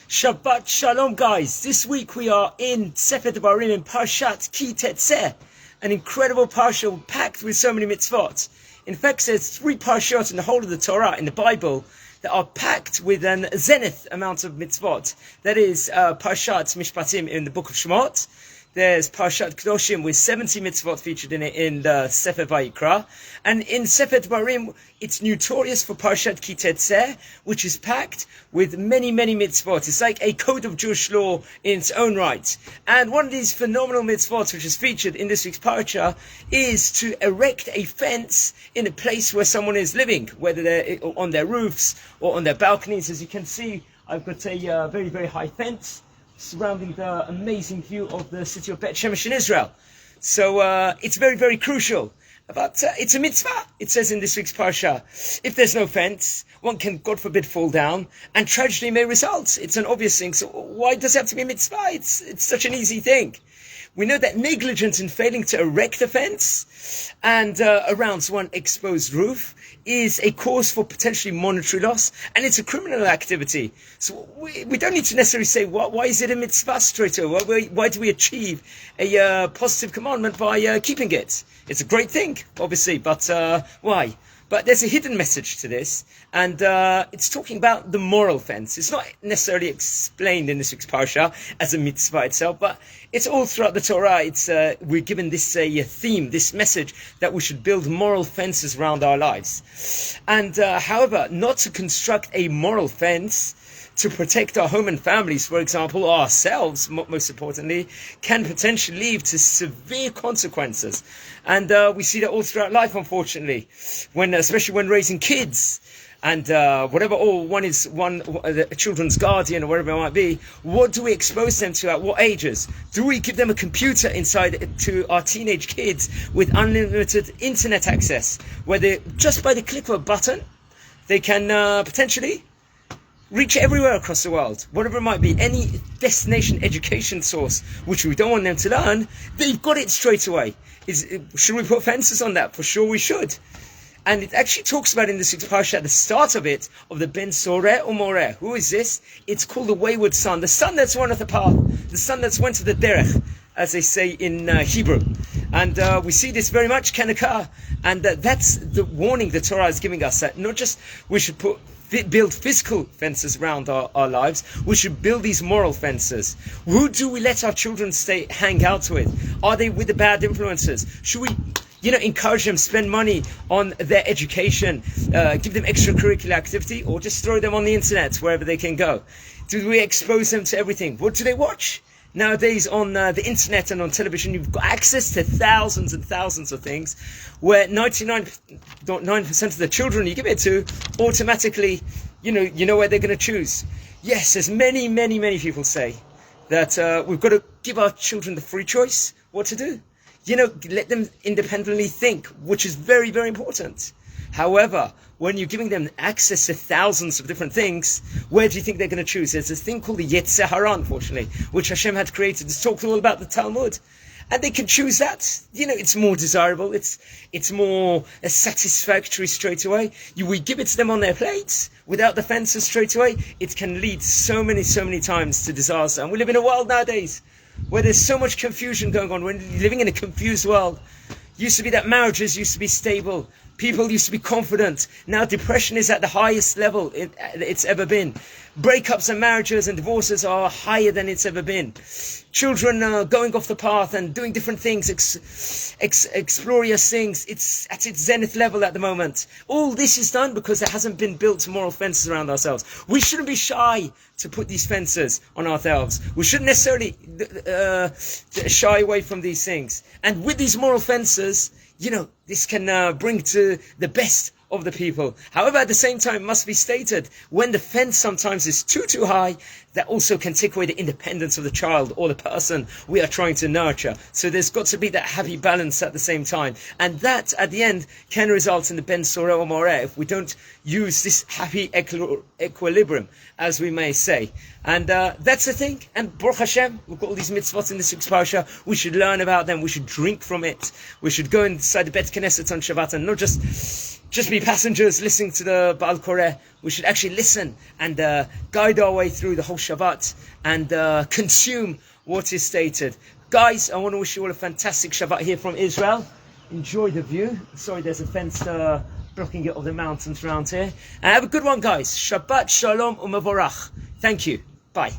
Shabbat Shalom, guys. This week we are in Sefer Devarim in Parashat Ki Tetze, an incredible parsha packed with so many mitzvot. In fact, there's 3 parashot in the whole of the Torah, in the Bible, that are packed with an zenith amount of mitzvot. That is Parshat Mishpatim in the book of Shemot. There's Parashat Kedoshim with 70 mitzvot featured in it in the Sefer Vayikra. And in Sefer Devarim, it's notorious for Parashat Ki Tetze, which is packed with many, many mitzvot. It's like a code of Jewish law in its own right. And one of these phenomenal mitzvot, which is featured in this week's parasha, is to erect a fence in a place where someone is living, whether they're on their roofs or on their balconies. As you can see, I've got a very, very high fence surrounding the amazing view of the city of Bet Shemesh in Israel. So it's very, very crucial. But it's a mitzvah, it says in this week's parsha. If there's no fence, one can, God forbid, fall down, and tragedy may result. It's an obvious thing. So why does it have to be a mitzvah? It's such an easy thing. We know that negligence in failing to erect a fence and around one exposed roof is a cause for potentially monetary loss, and it's a criminal activity. So we don't need to necessarily say, why is it a mitzvah straight away? Why do we achieve a positive commandment by keeping it? It's a great thing, obviously, but why? But there's a hidden message to this, and it's talking about the moral fence. It's not necessarily explained in this week's parsha as a mitzvah itself, but it's all throughout the Torah. It's we're given this theme, this message that we should build moral fences around our lives. And however, not to construct a moral fence to protect our home and families, for example, or ourselves, most importantly, can potentially lead to severe consequences. And we see that all throughout life, unfortunately, especially when raising kids. And whatever, a children's guardian or whatever it might be, what do we expose them to at what ages? Do we give them a computer inside to our teenage kids with unlimited internet access, where they, just by the click of a button, they can potentially reach everywhere across the world, whatever it might be, any destination education source which we don't want them to learn, they've got it straight away. Should we put fences on that? For sure we should. And it actually talks about in this week's parsha at the start of it, of the Ben Soreh or Moreh. Who is this? It's called the wayward son, the son that's went off the path, the son that's went to the derech, as they say in Hebrew. And we see this very much can occur. And that's the warning the Torah is giving us, that not just we should build physical fences around our lives, we should build these moral fences. Who do we let our children hang out with? Are they with the bad influences? Should we encourage them, spend money on their education, give them extracurricular activity, or just throw them on the internet wherever they can go? Do we expose them to everything? What do they watch? Nowadays on the internet and on television, you've got access to thousands and thousands of things where 99.9% of the children you give it to, automatically, you know where they're going to choose. Yes, as many, many, many people say, that we've got to give our children the free choice what to do. Let them independently think, which is very, very important. However, when you're giving them access to thousands of different things, where do you think they're going to choose? There's this thing called the Yetzer Hara, unfortunately, which Hashem had created. It's talked all about the Talmud. And they can choose that. It's more desirable. It's more satisfactory straight away. We give it to them on their plates without the fences straight away. It can lead so many times to disaster. And we live in a world nowadays where there's so much confusion going on. We're living in a confused world. Used to be that marriages used to be stable. People used to be confident. Now depression is at the highest level it's ever been. Breakups and marriages and divorces are higher than it's ever been. Children are going off the path and doing different things, explorious things. It's at its zenith level at the moment. All this is done because there hasn't been built moral fences around ourselves. We shouldn't be shy to put these fences on ourselves. We shouldn't necessarily shy away from these things. And with these moral fences, this can bring to the best of the people. However, at the same time, it must be stated, when the fence sometimes is too high, that also can take away the independence of the child or the person we are trying to nurture. So there's got to be that happy balance at the same time. And that, at the end, can result in the Ben Soreh or Moreh if we don't use this happy equilibrium, as we may say. And that's the thing. And Baruch Hashem, we've got all these mitzvot in this week's parsha. We should learn about them. We should drink from it. We should go inside the Bet Knesset on Shabbat and not just just be passengers listening to the Baal Koreh. We should actually listen and guide our way through the whole Shabbat and consume what is stated. Guys, I want to wish you all a fantastic Shabbat here from Israel. Enjoy the view. Sorry, there's a fence blocking it of the mountains around here. And have a good one, guys. Shabbat Shalom U'Mevorach. Thank you. Bye.